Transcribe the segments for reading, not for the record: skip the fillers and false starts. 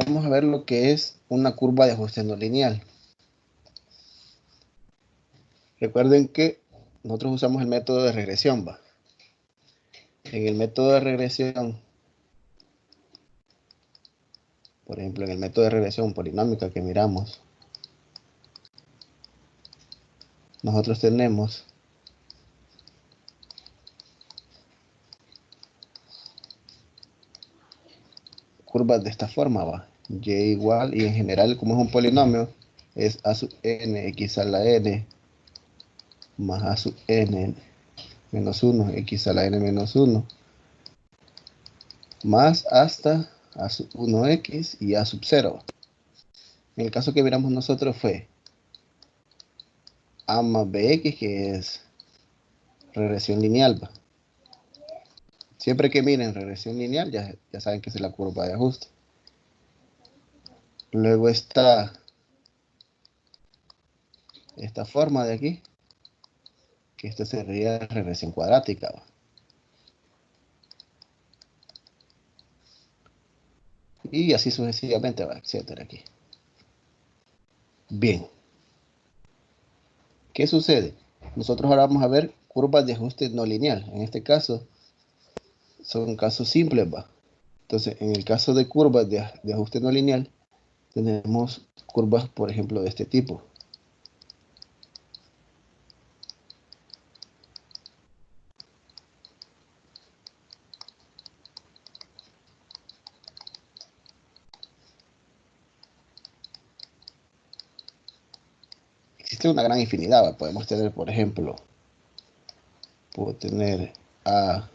vamos a ver lo que es una curva de ajuste no lineal. Recuerden que nosotros usamos el método de regresión, ¿va? En el método de regresión, por ejemplo, en el método de regresión polinómica que miramos, nosotros tenemos curvas de esta forma, ¿va? Y igual, y en general, como es un polinomio, es a sub n x a la n más a sub n menos 1 x a la n menos 1 más hasta a sub 1x y a sub 0. En el caso que miramos nosotros fue a más bx, que es regresión lineal, ¿va? Siempre que miren regresión lineal, ya saben que es la curva de ajuste. Luego está esta forma de aquí, que esto sería regresión cuadrática, ¿va? Y así sucesivamente va, etcétera aquí. Bien, ¿qué sucede? Nosotros ahora vamos a ver curvas de ajuste no lineal. En este caso, son casos simples, ¿va? Entonces, en el caso de curvas de ajuste no lineal, tenemos curvas, por ejemplo, de este tipo. Existe una gran infinidad, ¿va? Podemos tener, por ejemplo, puedo tener a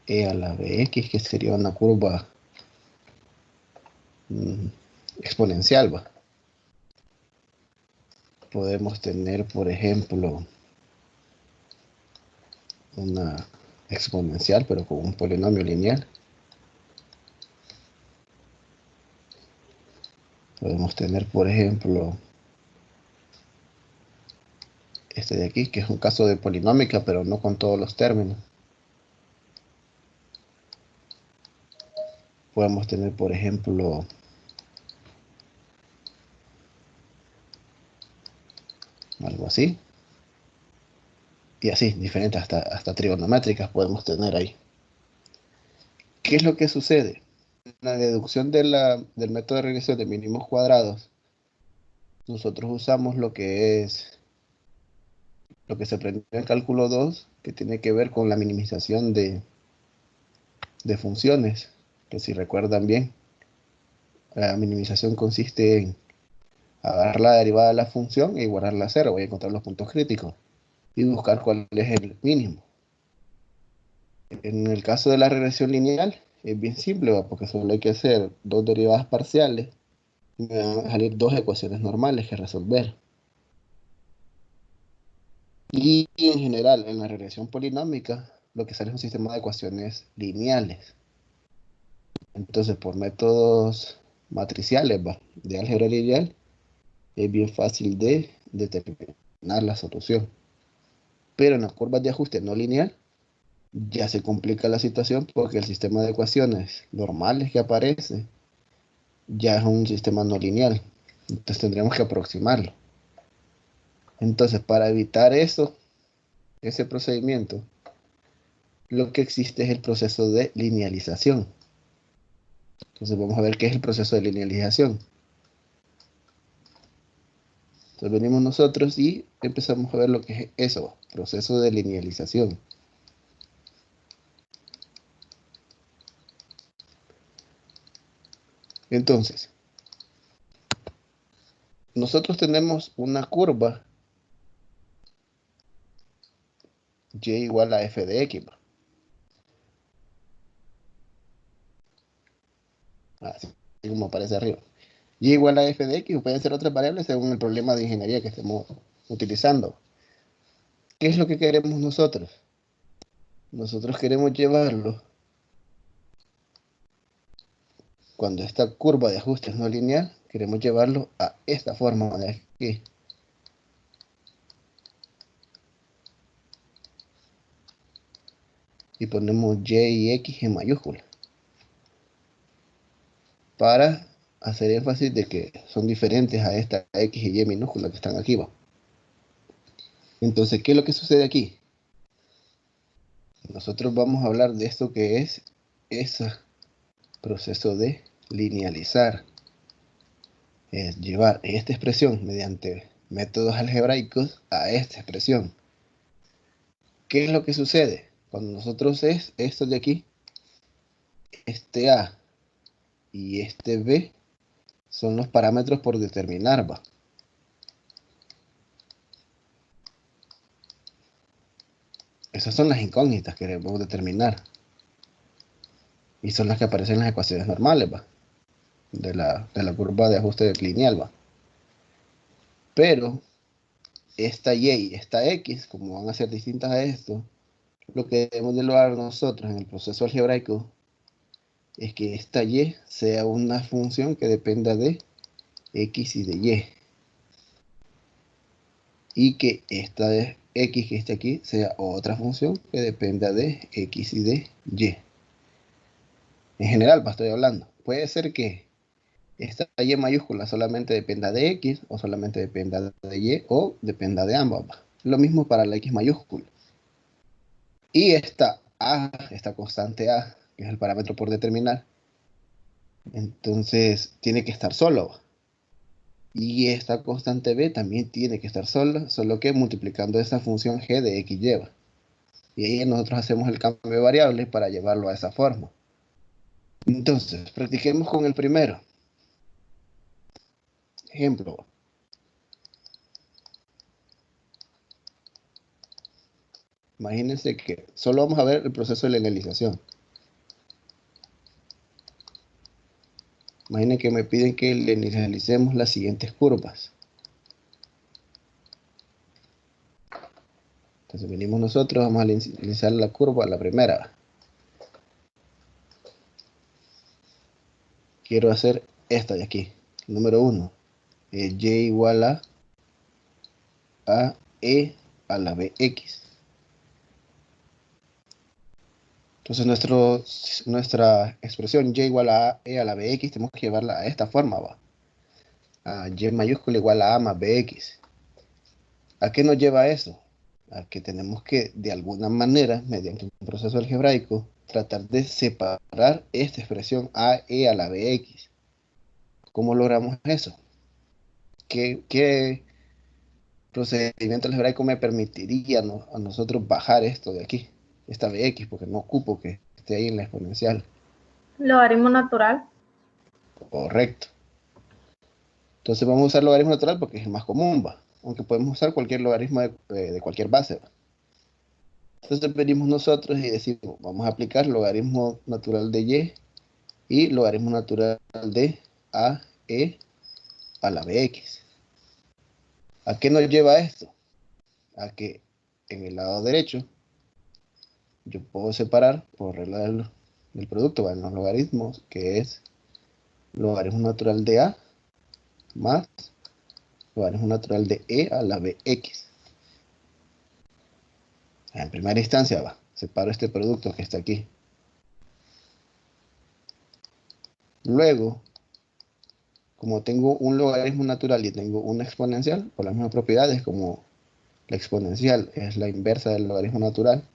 e a la bx, que sería una curva exponencial, ¿va? Podemos tener, por ejemplo, una exponencial, pero con un polinomio lineal. Podemos tener, por ejemplo, este de aquí, que es un caso de polinómica, pero no con todos los términos. Podemos tener, por ejemplo, algo así. Y así, diferentes, hasta trigonométricas podemos tener ahí. ¿Qué es lo que sucede? En la deducción del método de regresión de mínimos cuadrados, nosotros usamos lo que se aprendió en cálculo 2, que tiene que ver con la minimización de funciones, que si recuerdan bien, la minimización consiste en agarrar la derivada de la función e igualarla a cero. Voy a encontrar los puntos críticos y buscar cuál es el mínimo. En el caso de la regresión lineal, es bien simple, ¿va? Porque solo hay que hacer dos derivadas parciales y me van a salir dos ecuaciones normales que resolver. Y en general, en la regresión polinómica, lo que sale es un sistema de ecuaciones lineales. Entonces, por métodos matriciales, ¿va? De álgebra lineal, es bien fácil de determinar la solución. Pero en las curvas de ajuste no lineal, ya se complica la situación porque el sistema de ecuaciones normales que aparece ya es un sistema no lineal. Entonces tendríamos que aproximarlo. Entonces, para evitar eso, ese procedimiento, lo que existe es el proceso de linealización. Entonces vamos a ver qué es el proceso de linealización. Entonces venimos nosotros y empezamos a ver lo que es eso, proceso de linealización. Entonces, nosotros tenemos una curva y igual a f de x. Así como aparece arriba. Y igual a f de x, o pueden ser otras variables según el problema de ingeniería que estemos utilizando. ¿Qué es lo que queremos nosotros? Nosotros queremos llevarlo, cuando esta curva de ajuste es no lineal, queremos llevarlo a esta forma de aquí. Y ponemos y y x en mayúscula. para hacer énfasis de que son diferentes a esta X y Y minúscula que están aquí, ¿va? Entonces, ¿qué es lo que sucede aquí? Nosotros vamos a hablar de esto que es ese proceso de linealizar. Es llevar esta expresión mediante métodos algebraicos a esta expresión. ¿Qué es lo que sucede? Cuando nosotros es esto de aquí, este A y este B son los parámetros por determinar, ¿va? Esas son las incógnitas que debemos determinar. Y son las que aparecen en las ecuaciones normales, ¿va? De la curva de ajuste lineal, ¿va? Pero esta Y y esta X, como van a ser distintas a esto, lo que debemos de lograr nosotros en el proceso algebraico es que esta Y sea una función que dependa de X y de Y. Y que esta de X que está aquí sea otra función que dependa de X y de Y. En general, estoy hablando. Puede ser que esta Y mayúscula solamente dependa de X, o solamente dependa de Y, o dependa de ambas. Lo mismo para la X mayúscula. Y esta A, esta constante A, que es el parámetro por determinar, entonces tiene que estar solo. Y esta constante B también tiene que estar sola, solo que multiplicando esa función G de X lleva. Y ahí nosotros hacemos el cambio de variables para llevarlo a esa forma. Entonces, practiquemos con el primero. Ejemplo. Imagínense que solo vamos a ver el proceso de linealización. Imaginen que me piden que linealicemos las siguientes curvas. Entonces venimos nosotros, vamos a linealizar la curva, la primera. Quiero hacer esta de aquí. Número 1. Y igual a e a la bx. Entonces nuestra expresión y igual a e a la bx tenemos que llevarla a esta forma, ¿va? A y mayúscula igual a más bx. ¿A qué nos lleva eso? A que tenemos que, de alguna manera, mediante un proceso algebraico, tratar de separar esta expresión a e a la bx. ¿Cómo logramos eso? ¿Qué procedimiento algebraico me permitiría a nosotros bajar esto de aquí? Esta bx, porque no ocupo que esté ahí en la exponencial. Logaritmo natural. Correcto. Entonces vamos a usar logaritmo natural porque es el más común, ¿va? Aunque podemos usar cualquier logaritmo de cualquier base, ¿va? Entonces venimos nosotros y decimos, vamos a aplicar logaritmo natural de y logaritmo natural de e a la bx. ¿A qué nos lleva esto? A que en el lado derecho yo puedo separar por regla del producto, en los logaritmos, que es logaritmo natural de a más logaritmo natural de e a la bx. En primera instancia, separo este producto que está aquí. Luego, como tengo un logaritmo natural y tengo una exponencial, por las mismas propiedades, como la exponencial es la inversa del logaritmo natural,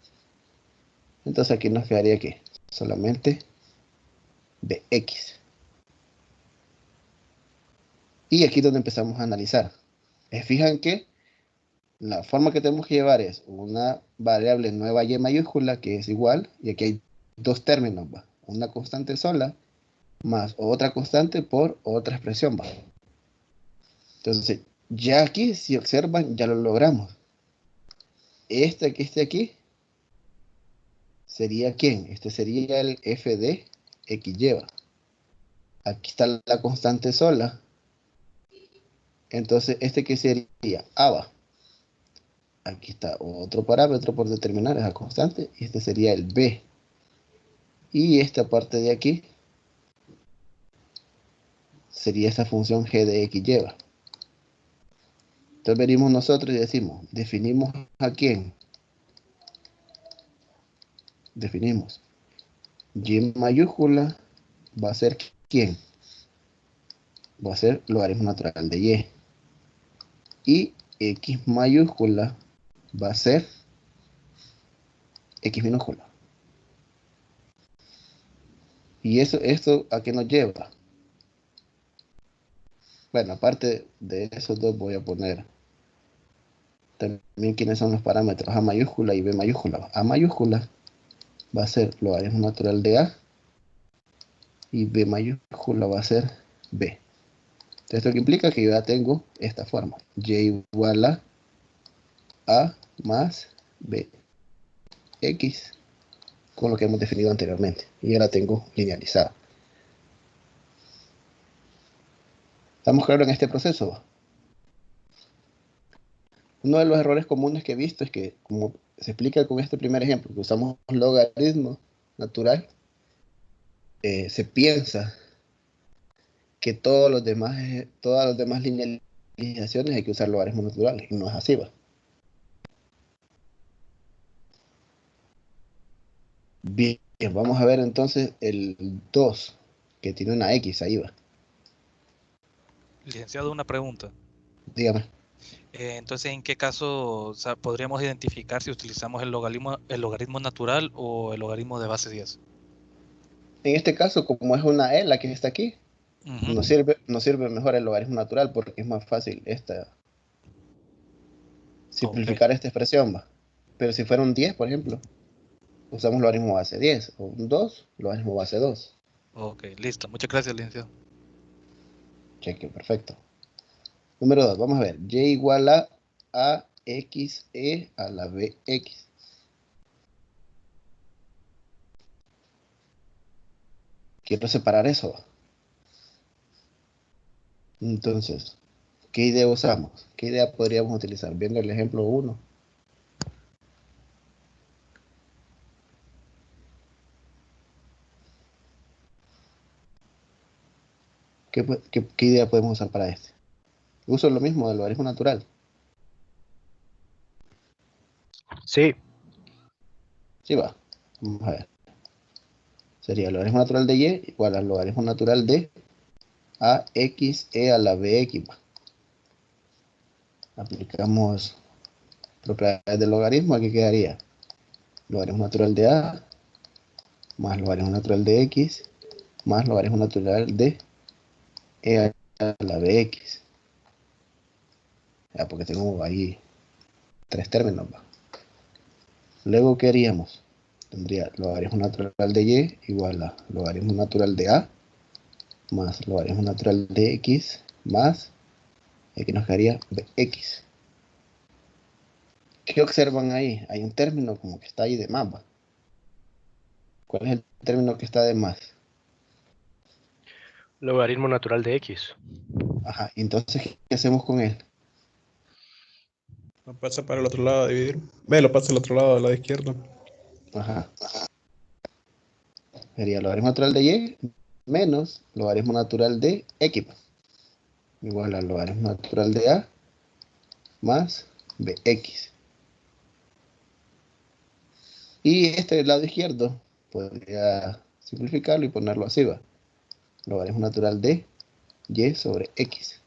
entonces aquí nos quedaría que solamente bx. Y aquí es donde empezamos a analizar. Fijan que la forma que tenemos que llevar es una variable nueva y mayúscula que es igual, y aquí hay dos términos, ¿va? Una constante sola más otra constante por otra expresión, ¿va? Entonces, ya aquí, si observan, ya lo logramos. Este que esté aquí sería ¿quién? Este sería el f de x lleva. Aquí está la constante sola. Entonces, este que sería a, ¿va? Aquí está otro parámetro por determinar, esa constante, y este sería el b. Y esta parte de aquí sería esta función g de x lleva. Entonces venimos nosotros y decimos, definimos a quién. Definimos y mayúscula va a ser quién. va a ser logaritmo natural de y. Y x mayúscula va a ser x minúscula. ¿Y esto a qué nos lleva? Bueno, aparte de esos dos voy a poner también quiénes son los parámetros a mayúscula y b mayúscula. A mayúscula va a ser logaritmo natural de a y b mayúscula va a ser b. Esto que implica que yo ya tengo esta forma. Y igual a más bx con lo que hemos definido anteriormente. Y ya la tengo linealizada. ¿Estamos claros en este proceso? Uno de los errores comunes que he visto es que, como se explica con este primer ejemplo, que usamos logaritmo natural, se piensa que todas las demás linealizaciones hay que usar logaritmos naturales, y no es así, va. Bien, vamos a ver entonces el 2 que tiene una X, ahí va. Licenciado, una pregunta. Dígame. Entonces, ¿en qué caso, o sea, podríamos identificar si utilizamos el logaritmo natural o el logaritmo de base 10? En este caso, como es una E la que está aquí, nos Ujú. sirve mejor el logaritmo natural porque es más fácil Ok, simplificar esta expresión, va. Pero si fuera un 10, por ejemplo, usamos logaritmo base 10, o un 2, logaritmo base 2. ok, listo. Muchas gracias, licenciado. Cheque, perfecto. Número 2, vamos a ver. Y igual a x e a la bx. Quiero separar eso, va. Entonces, ¿qué idea usamos? ¿Qué idea podríamos utilizar? Viendo el ejemplo 1. ¿Qué idea podemos usar para este? Uso lo mismo del logaritmo natural. Sí, Sí, va. Vamos a ver. Sería el logaritmo natural de y igual al logaritmo natural de ax e a la bx. Va. Aplicamos propiedades del logaritmo. Aquí quedaría logaritmo natural de a más logaritmo natural de x más logaritmo natural de e a la bx. Ya, porque tengo ahí tres términos. Va. Luego, ¿qué haríamos? Tendría logaritmo natural de y igual a logaritmo natural de a más logaritmo natural de x más, aquí nos quedaría bx. ¿Qué observan ahí? Hay un término como que está ahí de más, ¿va? ¿Cuál es el término que está de más? logaritmo natural de x. Ajá, entonces, ¿qué hacemos con él? Lo pasa para el otro lado a dividir. Ve, lo pasa al otro lado, al lado izquierdo. Ajá, sería logaritmo natural de y menos logaritmo natural de x igual al logaritmo natural de a más bx. Y este del lado izquierdo podría simplificarlo y ponerlo así, va. Logaritmo natural de y sobre x.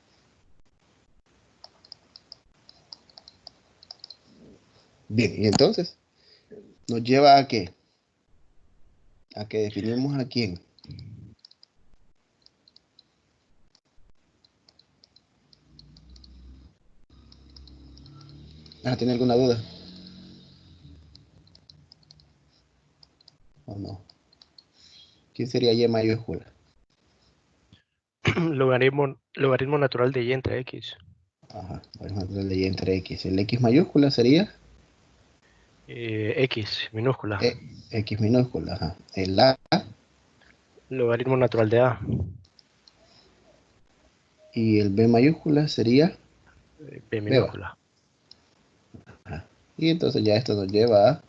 Bien, y entonces nos lleva a qué? A que definimos a quién. ¿Tiene alguna duda? ¿O no? ¿Quién sería y mayúscula? Logaritmo natural de y entre x. Ajá, logaritmo natural de y entre x. El x mayúscula sería X minúscula. x minúscula. Ajá. El a Logaritmo natural de a. y el b mayúscula sería B b, va. minúscula. Ajá. Y entonces ya esto nos lleva a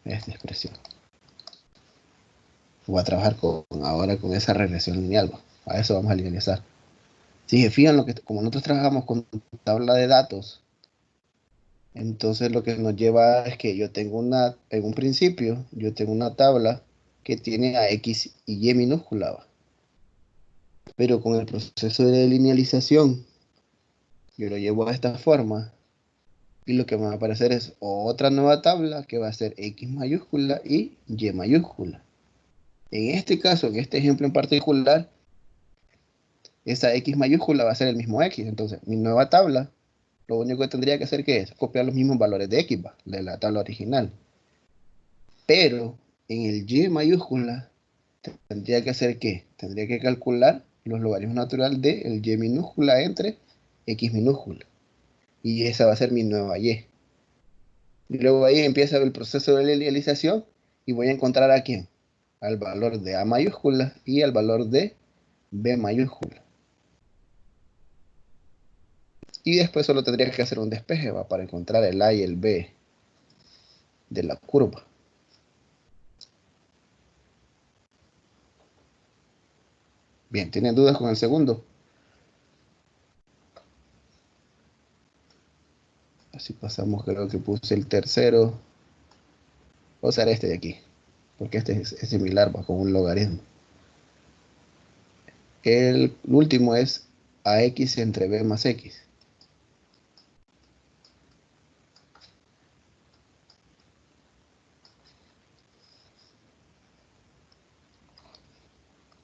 esta expresión. Voy a trabajar ahora con esa regresión lineal, va. A eso vamos a linealizar. Si se fijan, como nosotros trabajamos con tabla de datos, entonces lo que nos lleva es que yo tengo en un principio, yo tengo una tabla que tiene a X y Y minúscula, ¿va? Pero con el proceso de linealización, yo lo llevo a esta forma y lo que me va a aparecer es otra nueva tabla que va a ser X mayúscula y Y mayúscula. En este caso, en este ejemplo en particular, esa X mayúscula va a ser el mismo X. Entonces, mi nueva tabla, lo único que tendría que hacer que es copiar los mismos valores de X, ¿va? De la tabla original. Pero en el Y mayúscula, tendría que hacer ¿qué? Tendría que calcular los logaritmos naturales del Y minúscula entre X minúscula. Y esa va a ser mi nueva Y. Y luego ahí empieza el proceso de linealización y voy a encontrar a quién. Al valor de A mayúscula y al valor de B mayúscula. Y después solo tendría que hacer un despeje, ¿va? Para encontrar el A y el B de la curva. Bien, ¿tienen dudas con el segundo? Así pasamos, creo que puse el tercero. Voy a usar este de aquí, porque este es similar, va, con un logaritmo. El último es AX entre B más X.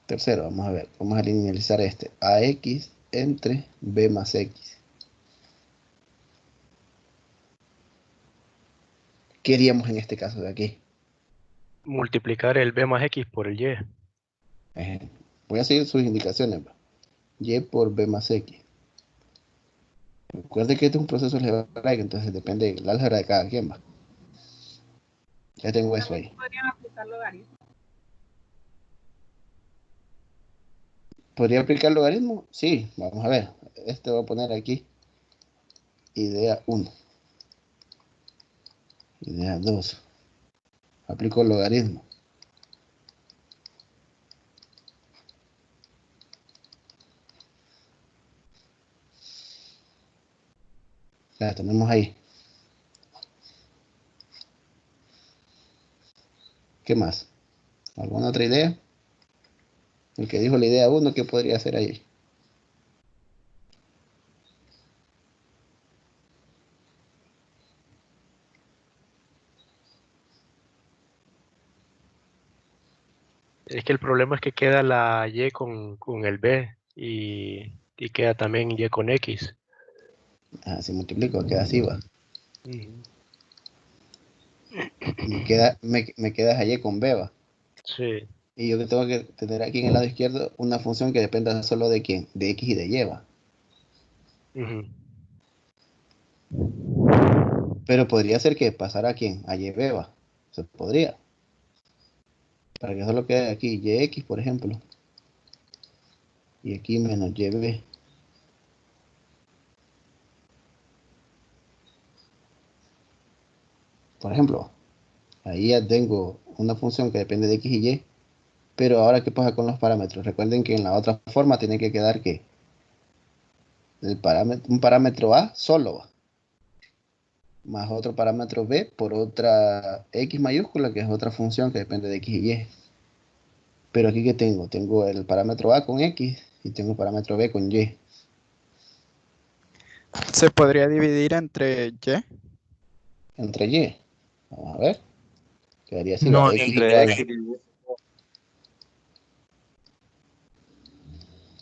Tercero, vamos a ver, vamos a linealizar este. AX entre B más X. ¿Qué haríamos en este caso de aquí? Multiplicar el b más x por el y. Voy a seguir sus indicaciones, ¿va? Y por B más X. Recuerde que este es un proceso algebraico, entonces depende del álgebra de cada quien, ¿va? Ya tengo eso ahí. Podrían aplicar logaritmos. ¿Podría aplicar logaritmo? Sí, vamos a ver. Este voy a poner aquí. Idea 1. Idea 2. Aplico logaritmo. Ya tenemos ahí. ¿Qué más? ¿Alguna otra idea? El que dijo la idea 1, ¿qué podría hacer ahí? Es que el problema es que queda la y con el b y queda también y con x. Si multiplico, queda así, va. Ujú. Me queda allí con B, va. Sí. Y yo que tengo que tener aquí en el lado izquierdo una función que dependa solo de quién, de X y de Y, va. Ujú. Pero podría ser que pasara a quién, a YB, va. Se podría. Para que solo quede aquí YX, por ejemplo. Y aquí menos YB. Por ejemplo, ahí ya tengo una función que depende de X y Y. Pero ahora, ¿qué pasa con los parámetros? Recuerden que en la otra forma tiene que quedar que un parámetro A solo va. Más otro parámetro B por otra X mayúscula, que es otra función que depende de X y Y. Pero aquí que tengo, tengo el parámetro A con X y tengo el parámetro B con Y. Se podría dividir entre Y. Entre Y. Vamos a ver. Quedaría así, va. No, X entre igual X.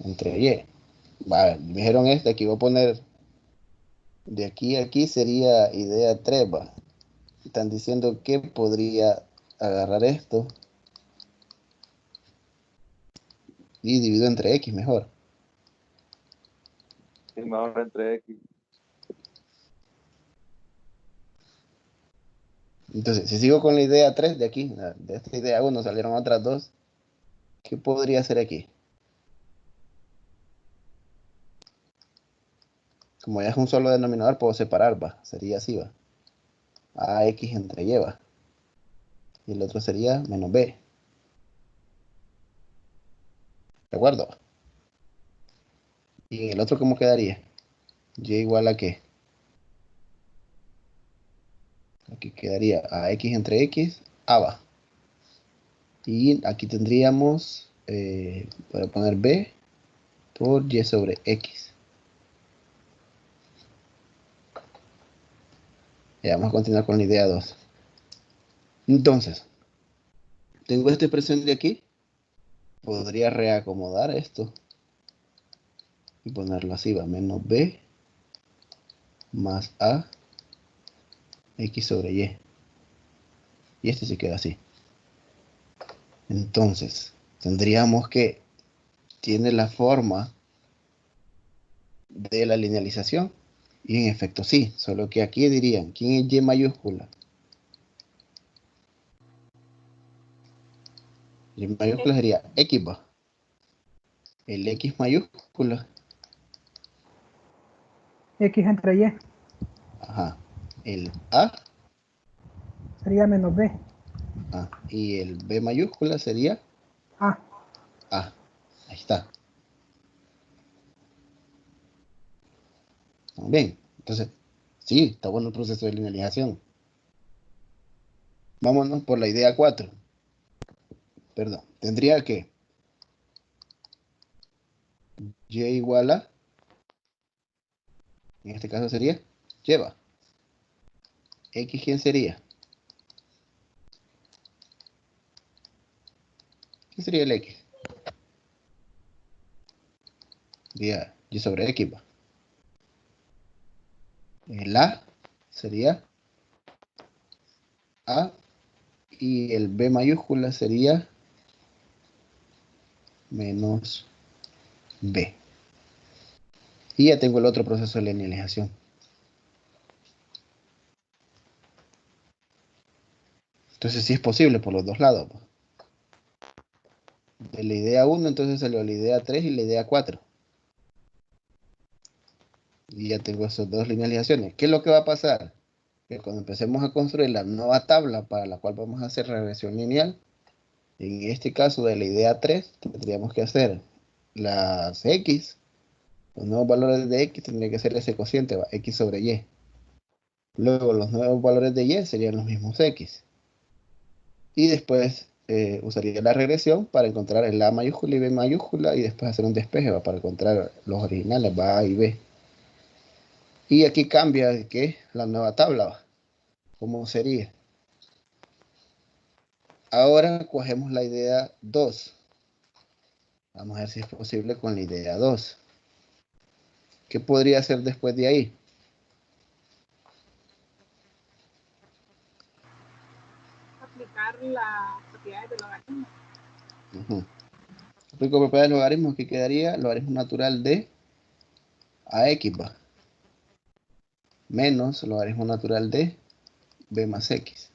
entre Y. Vale, me dijeron este, aquí voy a poner de aquí a aquí sería idea 3, va. Están diciendo que podría agarrar esto y divido entre X mejor. Sí, mejor entre X. Entonces, si sigo con la idea 3 de aquí, de esta idea 1 salieron otras dos, ¿qué podría hacer aquí? Como ya es un solo denominador, puedo separar, va. Sería así, va. AX entre Y, va. Y el otro sería menos B. ¿De acuerdo? ¿Y en el otro cómo quedaría? Y igual a qué? Aquí quedaría AX entre X, A va. Y aquí tendríamos, voy a poner B por Y sobre X. Ya vamos a continuar con la idea 2. Entonces, tengo esta expresión de aquí. Podría reacomodar esto y ponerlo así, va, menos B más A X sobre Y. Y este se queda así. Entonces, tendríamos que tiene la forma de la linealización. Y en efecto sí, solo que aquí dirían, ¿quién es Y mayúscula? Y mayúscula sería X, va. El X mayúscula, X entre Y ajá. El A, sería menos B. y el B mayúscula sería A. A. Ahí está. Bien, entonces, sí, está bueno el proceso de linealización. Vámonos por la idea 4. Perdón, tendría que Y igual a, en este caso sería, lleva. X, ¿quién sería? ¿Quién sería el X? Sería Y sobre X, va. El A sería A y el B mayúscula sería menos B. Y ya tengo el otro proceso de linealización. Entonces sí es posible por los dos lados, ¿no? De la idea 1 entonces salió la idea 3 y la idea 4. Y ya tengo esas dos linealizaciones. ¿Qué es lo que va a pasar? Que cuando empecemos a construir la nueva tabla para la cual vamos a hacer regresión lineal, en este caso de la idea 3, tendríamos que hacer las X, los nuevos valores de X tendría que ser ese cociente, va, X sobre Y. Luego los nuevos valores de Y serían los mismos X. Y después usaría la regresión para encontrar el A mayúscula y B mayúscula y después hacer un despeje, ¿va? Para encontrar los originales, va, A y B. Y aquí cambia que la nueva tabla, ¿va? ¿Cómo sería? Ahora cogemos la idea 2. Vamos a ver si es posible con la idea 2. ¿Qué podría hacer después de ahí? Aplicar las propiedades del logaritmo. Aplico propiedades del logaritmo, que quedaría logaritmo natural de AX, va, menos logaritmo natural de B más X.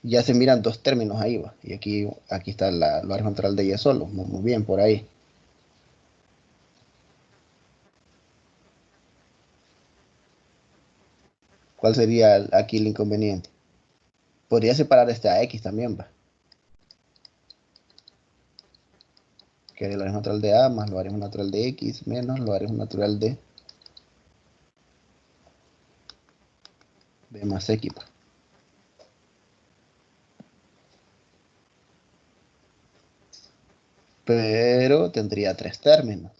Ya se miran dos términos ahí, va. Y aquí está el logaritmo natural de Y solo. Muy bien, por ahí. ¿Cuál sería aquí el inconveniente? Podría separar este a X también, va. Que el logaritmo natural de A más logaritmo natural de X menos logaritmo natural de B más X, va. Pero tendría tres términos.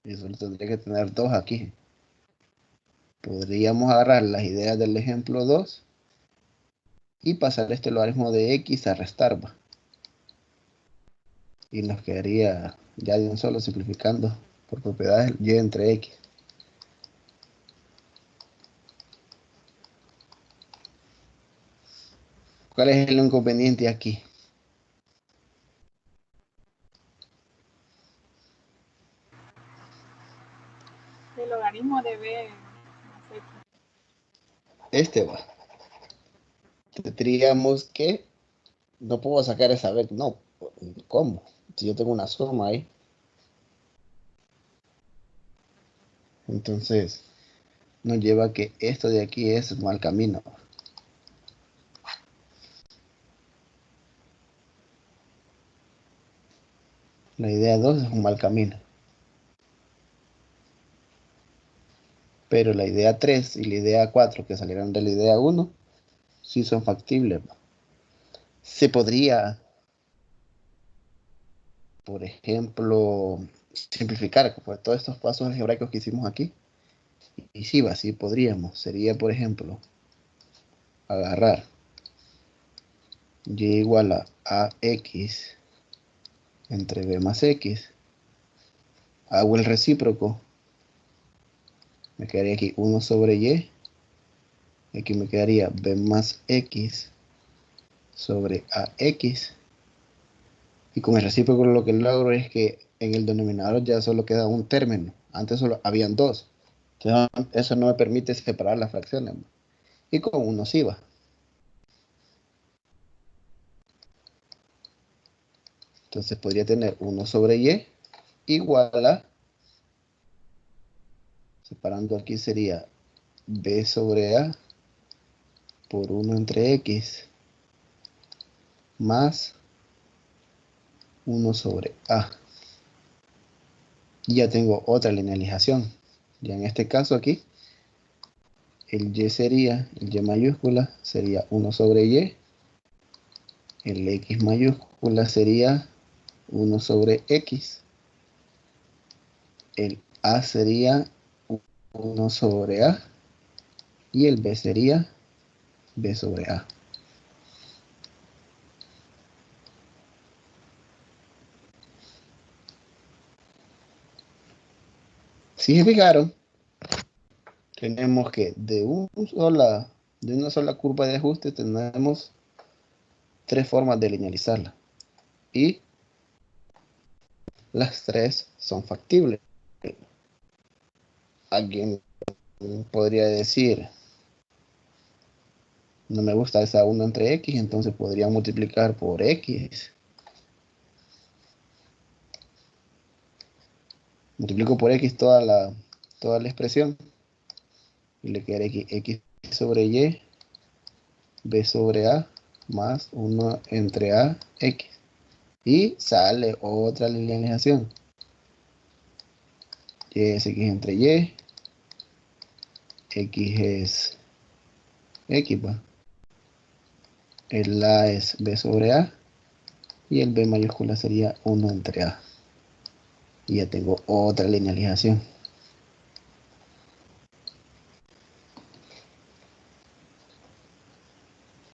Y solo tendría que tener dos aquí. Podríamos agarrar las ideas del ejemplo 2 y pasar este logaritmo de X a restar, va. Y nos quedaría ya de un solo simplificando por propiedades Y entre X. ¿Cuál es el inconveniente aquí? El logaritmo de B más X. Este va. Tendríamos que, no puedo sacar esa B, no, ¿cómo? Si yo tengo una suma ahí. Entonces, nos lleva a que esto de aquí es mal camino. La idea 2 es un mal camino. Pero la idea 3 y la idea 4 que salieron de la idea 1 sí son factibles. Se podría, por ejemplo, simplificar pues, todos estos pasos algebraicos que hicimos aquí. Y sí, sí podríamos. Sería, por ejemplo, agarrar y igual a ax entre b más x. Hago el recíproco. Me quedaría aquí 1 sobre y. Aquí me quedaría b más x sobre ax. Y con el recíproco lo que logro es que en el denominador ya solo queda un término. Antes solo habían dos. Entonces, eso no me permite separar las fracciones. Y con 1 sí va. Entonces podría tener 1 sobre y igual a, separando aquí sería b sobre a por 1 entre x más 1 sobre a. Y ya tengo otra linealización. Ya en este caso aquí, el y mayúscula sería 1 sobre y. El x mayúscula sería 1 sobre x. El a sería 1 sobre a. Y el b sería b sobre a. Si se fijaron, tenemos que de una sola curva de ajuste tenemos tres formas de linealizarla. Y las tres son factibles. Alguien podría decir, no me gusta esa 1 entre x, entonces podría multiplicar por x. Multiplico por x toda la expresión y le quedaría aquí x sobre y, b sobre a, más 1 entre a, x. Y sale otra linealización. Y es x entre y, x es x, pues. El a es b sobre a y el b mayúscula sería 1 entre a. Y ya tengo otra linealización.